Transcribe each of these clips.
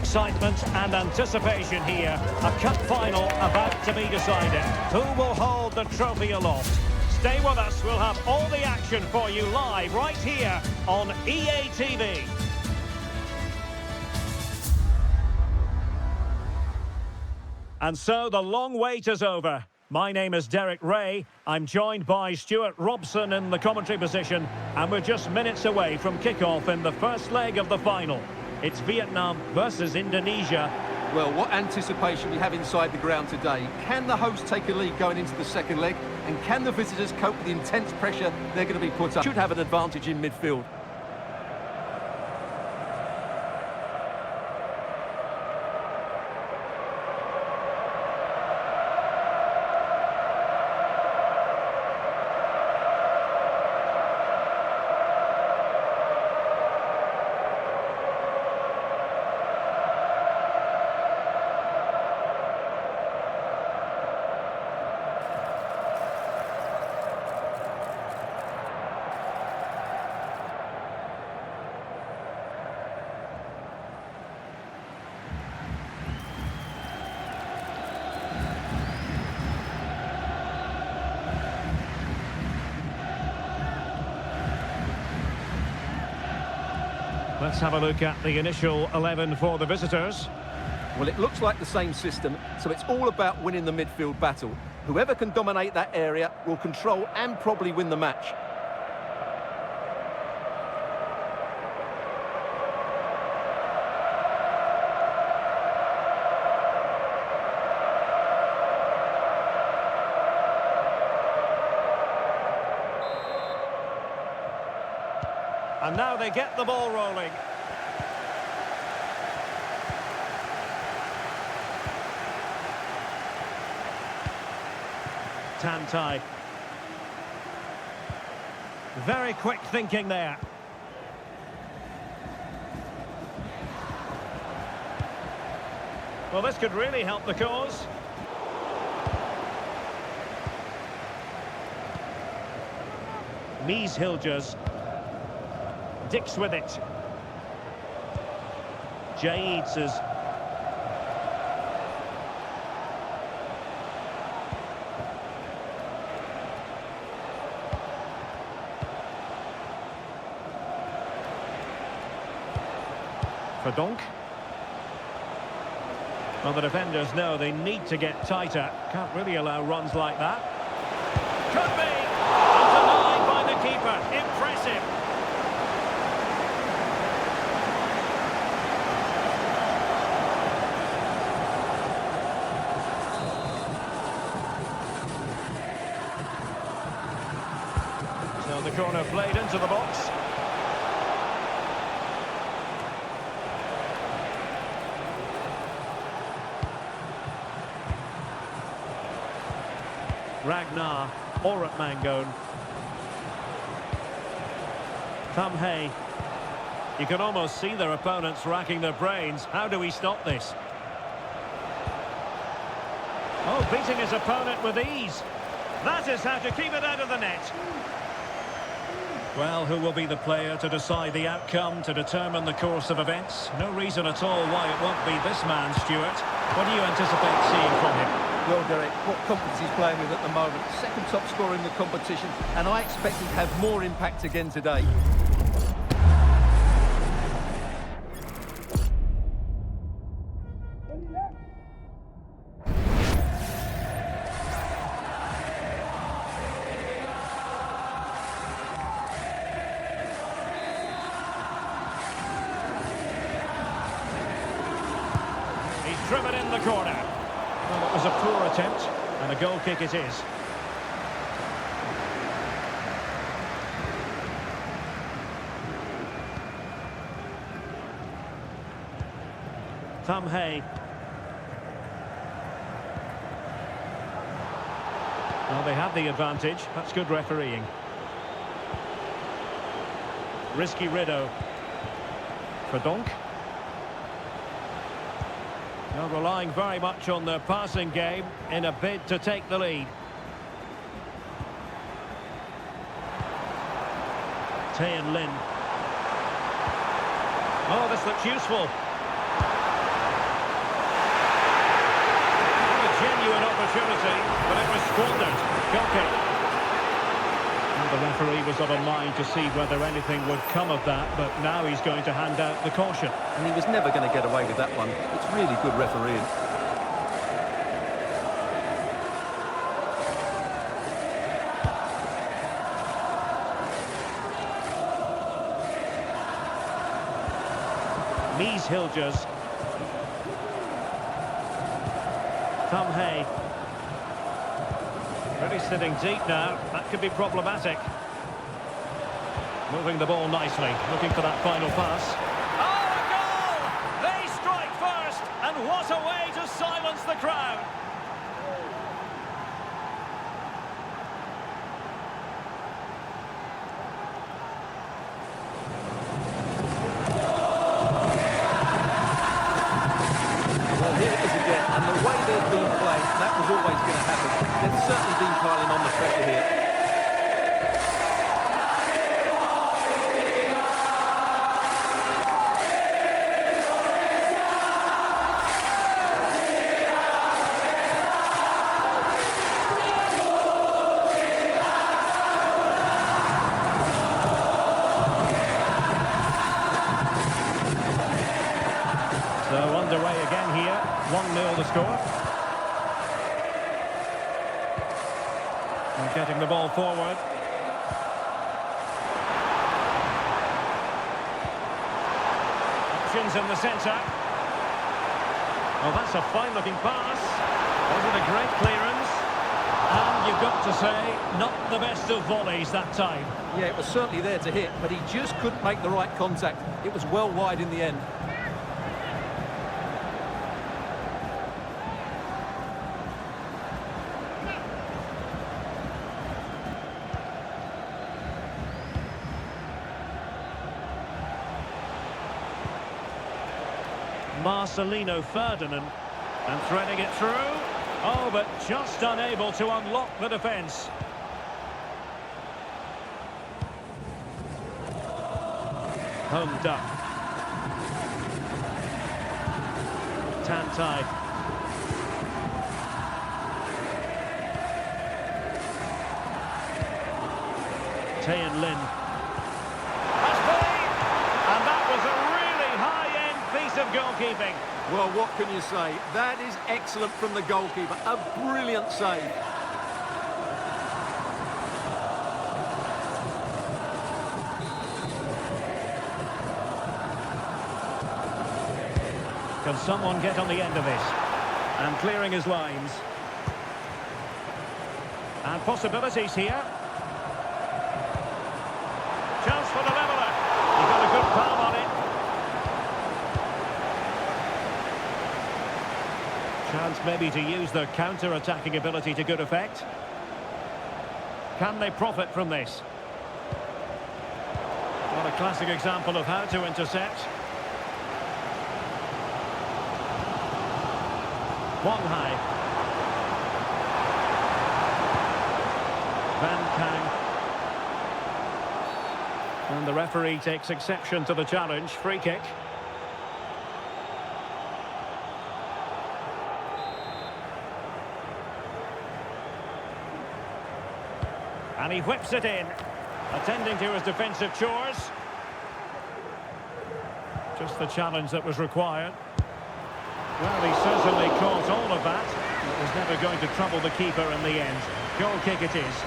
excitement and anticipation here. A cup final about to be decided. Who will hold the trophy aloft? Stay with us, we'll have all the action for you live right here on EA TV. And so the long wait is over. My name is Derek Ray. I'm joined by Stuart Robson in the commentary position, and we're just minutes away from kickoff in the first leg of the final. It's Vietnam versus Indonesia. Well, what anticipation we have inside the ground today. Can the hosts take a lead going into the second leg? And can the visitors cope with the intense pressure they're going to be put up? Should have an advantage in midfield. Let's have a look at the initial 11 for the visitors. Well, it looks like the same system, so it's all about winning the midfield battle. Whoever can dominate that area will control and probably win the match. And now they get the ball rolling. Tantai. Very quick thinking there. Well, this could really help the cause. Mies Hilgers. Dix with it. Jade's is... Verdonk. Well, the defenders know they need to get tighter. Can't really allow runs like that. Could be! And denied by the keeper. Impressive. So the corner played into the box. Ragnar, or at Mangon. Haye. You can almost see their opponents racking their brains. How do we stop this? Oh, beating his opponent with ease. That is how to keep it out of the net. Well, who will be the player to decide the outcome, to determine the course of events? No reason at all why it won't be this man, Stuart. What do you anticipate seeing from him? Well, Derek, what confidence he's playing with at the moment. Second top scorer in the competition, and I expect him to have more impact again today. He's driven in the corner. Well, it was a poor attempt, and a goal kick it is. Haye. Well, they had the advantage. That's good refereeing. Risky Rido. Verdonk. Now relying very much on their passing game in a bid to take the lead. Tae and Lin. Oh, this looks useful. genuine opportunity, but it was squandered. Goal kick. And the referee was of a mind to see whether anything would come of that, but now he's going to hand out the caution. And he was never going to get away with that one. It's really good refereeing. These Hilgers. Haye. Really sitting deep now. That could be problematic. Moving the ball nicely. Looking for that final pass. Oh, a goal! They strike first. And what a way to silence the crowd. And the way they've been played, that was always going to happen. They've certainly been piling on the pressure here. So underway again here. 1-0 the score. And getting the ball forward. Options in the centre. Oh, that's a fine-looking pass. Wasn't a great clearance. And you've got to say, not the best of volleys that time. Yeah, it was certainly there to hit, but he just couldn't make the right contact. It was well wide in the end. Marselino Ferdinand, and threading it through. Oh, but just unable to unlock the defence. Homed up. Tantai. Tayan Lin. And that was a really high-end piece of goalkeeping. Well, what can you say? That is excellent from the goalkeeper. A brilliant save. Can someone get on the end of this? And clearing his lines. And possibilities here. Chance for the leveller. He got a good palm on it. Chance maybe to use their counter-attacking ability to good effect. Can they profit from this? What a classic example of how to intercept. Haye. Van Kang. And the referee takes exception to the challenge. Free kick. And he whips it in, attending to his defensive chores. Just the challenge that was required. Well, he certainly caught all of that. It was never going to trouble the keeper in the end. Goal kick it is.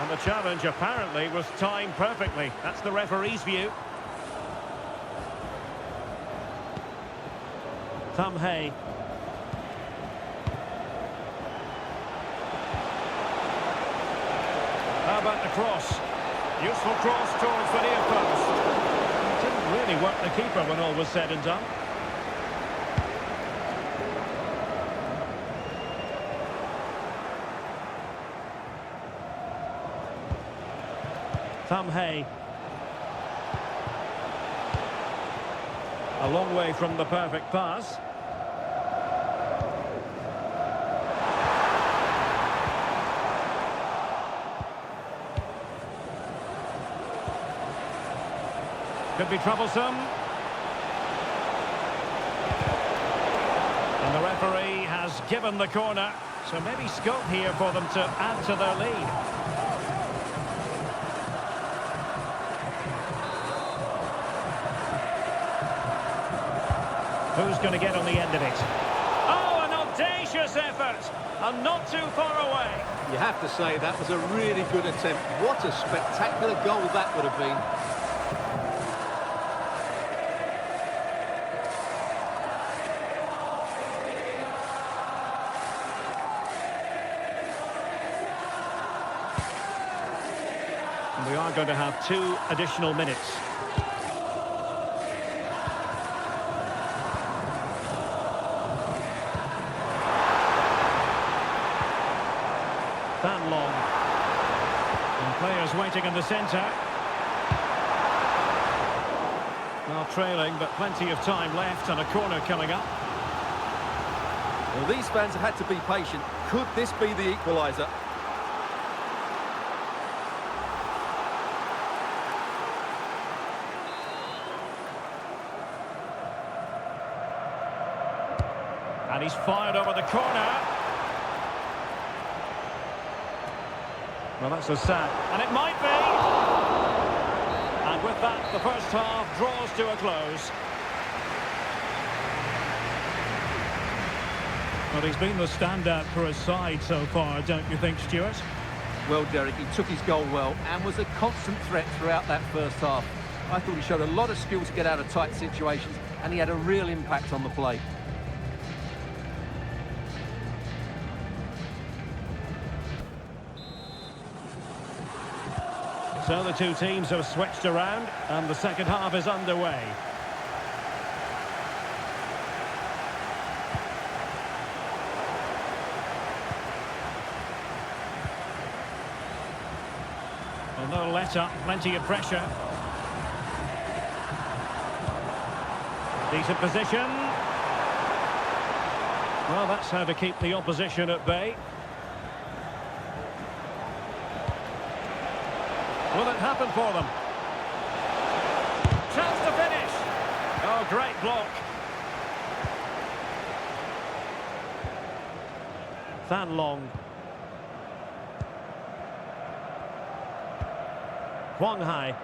And the challenge apparently was timed perfectly. That's the referee's view. Haye. How about the cross? Useful cross towards the near post. Didn't really work the keeper when all was said and done. Haye. A long way from the perfect pass. Could be troublesome. And the referee has given the corner, so maybe scope here for them to add to their lead. Who's going to get on the end of it? Oh, an audacious effort, and not too far away. You have to say that was a really good attempt. What a spectacular goal that would have been. We are going to have 2 additional minutes. That long. And players waiting in the centre. Well, trailing, but plenty of time left and a corner coming up. Well, these fans have had to be patient. Could this be the equaliser? And he's fired over the corner. Well, that's a sad. And it might be. And with that, the first half draws to a close. Well, he's been the standout for his side so far, don't you think, Stuart? Well, Derek, he took his goal well and was a constant threat throughout that first half. I thought he showed a lot of skill to get out of tight situations, and he had a real impact on the play. So the two teams have switched around and the second half is underway. Well, no let-up, plenty of pressure. Decent position. Well, that's how to keep the opposition at bay. Will it happen for them? Chance to finish. Oh, great block. Haye. Haye.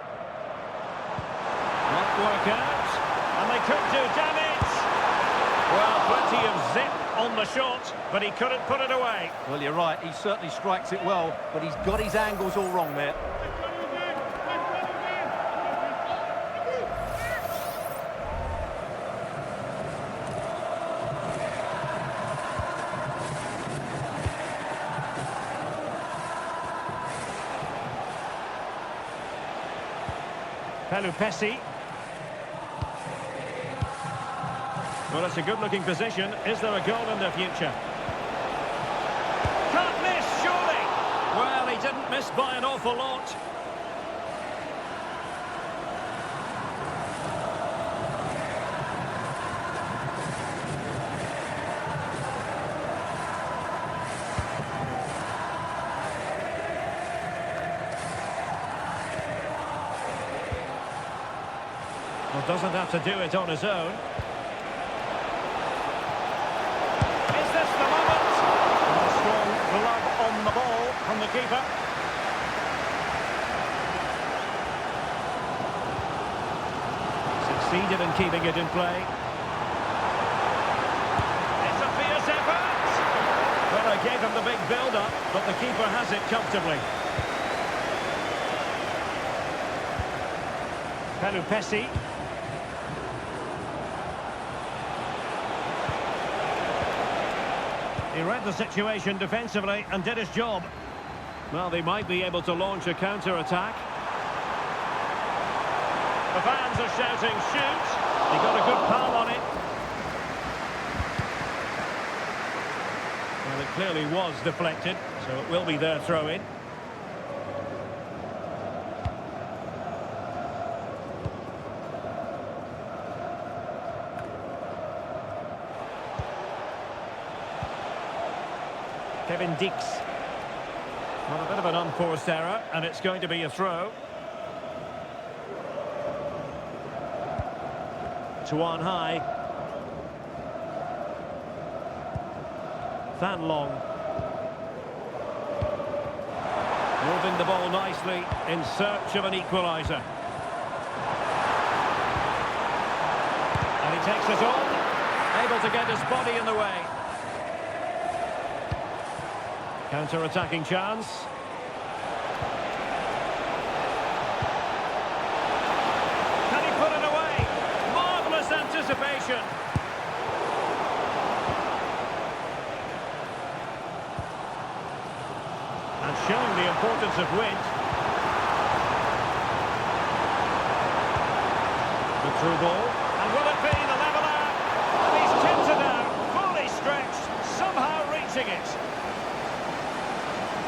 Not work out. And they could do damage. Well, plenty of zip on the shot, but he couldn't put it away. Well, you're right. He certainly strikes it well, but he's got his angles all wrong there. Pelupesi. Well, it's a good-looking position. Is there a goal in the future? Can't miss, surely! Well, he didn't miss by an awful lot. Well, doesn't have to do it on his own. Is this the moment? And a strong glove on the ball from the keeper. Succeeded in keeping it in play. It's a fierce effort. Well, they gave him the big build-up, but the keeper has it comfortably. Pelupesi. He read the situation defensively and did his job. Well, they might be able to launch a counter-attack. The fans are shouting, shoot! He got a good palm on it. Well, it clearly was deflected, so it will be their throw-in. Kevin Dix. Well, a bit of an unforced error, and it's going to be a throw. Tuan Haye. Fan Long. Moving the ball nicely in search of an equaliser. And he takes it on, able to get his body in the way. Counter-attacking chance. Can he put it away? Marvellous anticipation. And showing the importance of wind. The through ball. And will it be the leveller? And he's tipped it out, fully stretched, somehow reaching it.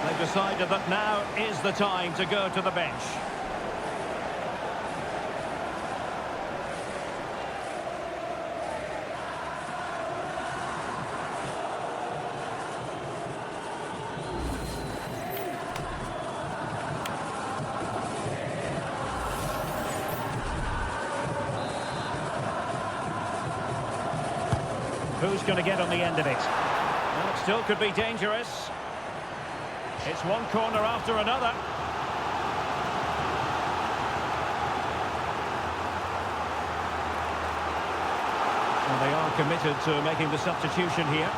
They've decided that now is the time to go to the bench. Who's going to get on the end of it? Well, it still could be dangerous. It's one corner after another. And they are committed to making the substitution here.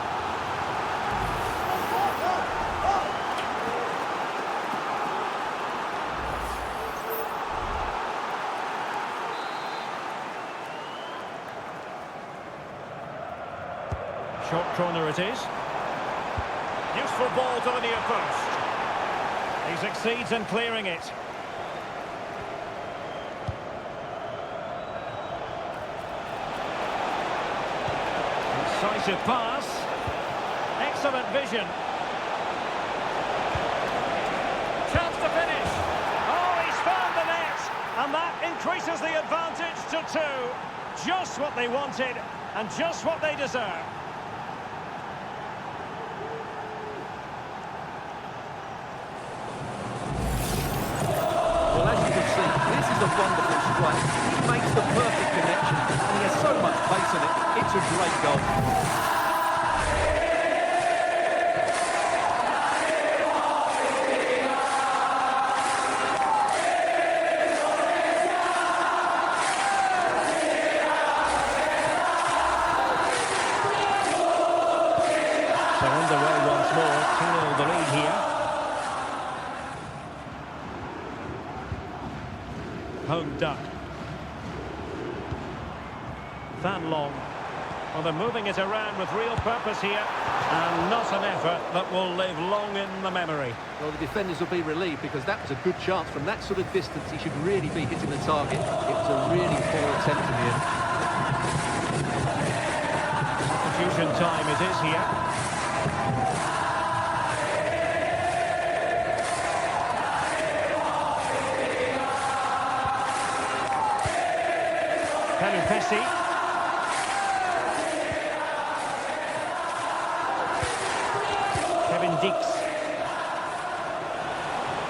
Short corner it is. Useful ball to the near post. He succeeds in clearing it. Incisive pass. Excellent vision. Chance to finish. Oh, he's found the net. And that increases the advantage to 2. Just what they wanted and just what they deserve. A wonderful strike. He makes the perfect connection, and he has so much pace in it. It's a great goal. So underway once more, 2-0 the lead here. Home duck. Fan Long. Well, they're moving it around with real purpose here, and not an effort that will live long in the memory. Well, the defenders will be relieved because that was a good chance. From that sort of distance, he should really be hitting the target. It was a really poor attempt in the end. Substitution time it is here. Pessi. Kevin Dix.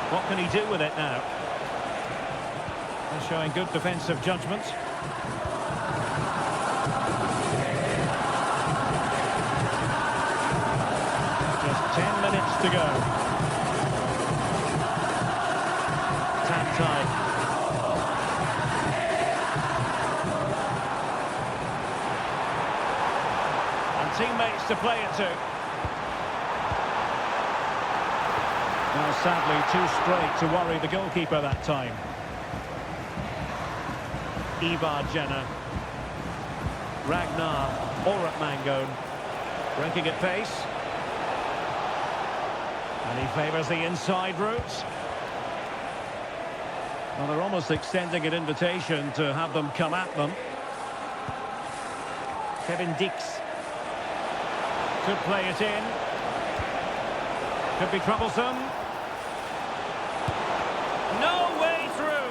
What can he do with it now? They're showing good defensive judgment. Just 10 minutes to go. Tap time. Teammates to play it to. Now, sadly, too straight to worry the goalkeeper that time. Jenner. Ragnar Mangon. Breaking at pace. And he favours the inside route. Well, they're almost extending an invitation to have them come at them. Kevin Dix. Could play it in. Could be troublesome. No way through.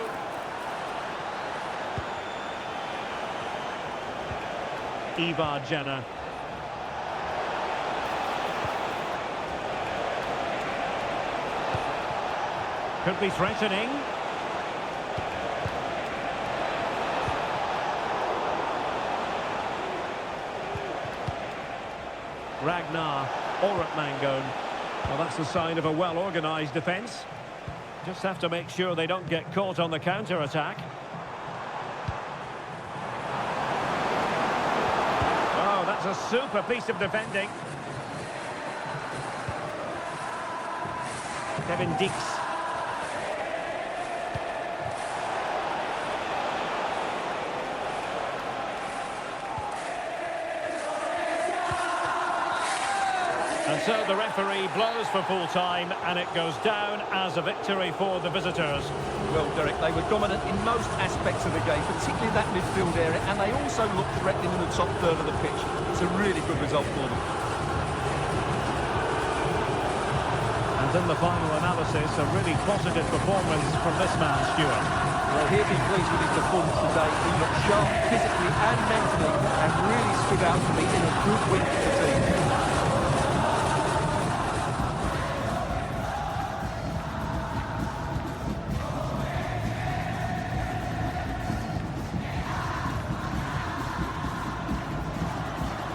Jenner. Could be threatening. Ragnar Mangon. Well, that's the sign of a well-organised defence. Just have to make sure they don't get caught on the counter-attack. Oh, that's a super piece of defending. Kevin Dix. And so the referee blows for full time, and it goes down as a victory for the visitors. Well, Derek, they were dominant in most aspects of the game, particularly that midfield area, and they also looked threatening in the top third of the pitch. It's a really good result for them. And in the final analysis, a really positive performance from this man, Stuart. Well, he'll be pleased with his performance today. He looked sharp physically and mentally, and really stood out to me in a good win for the team.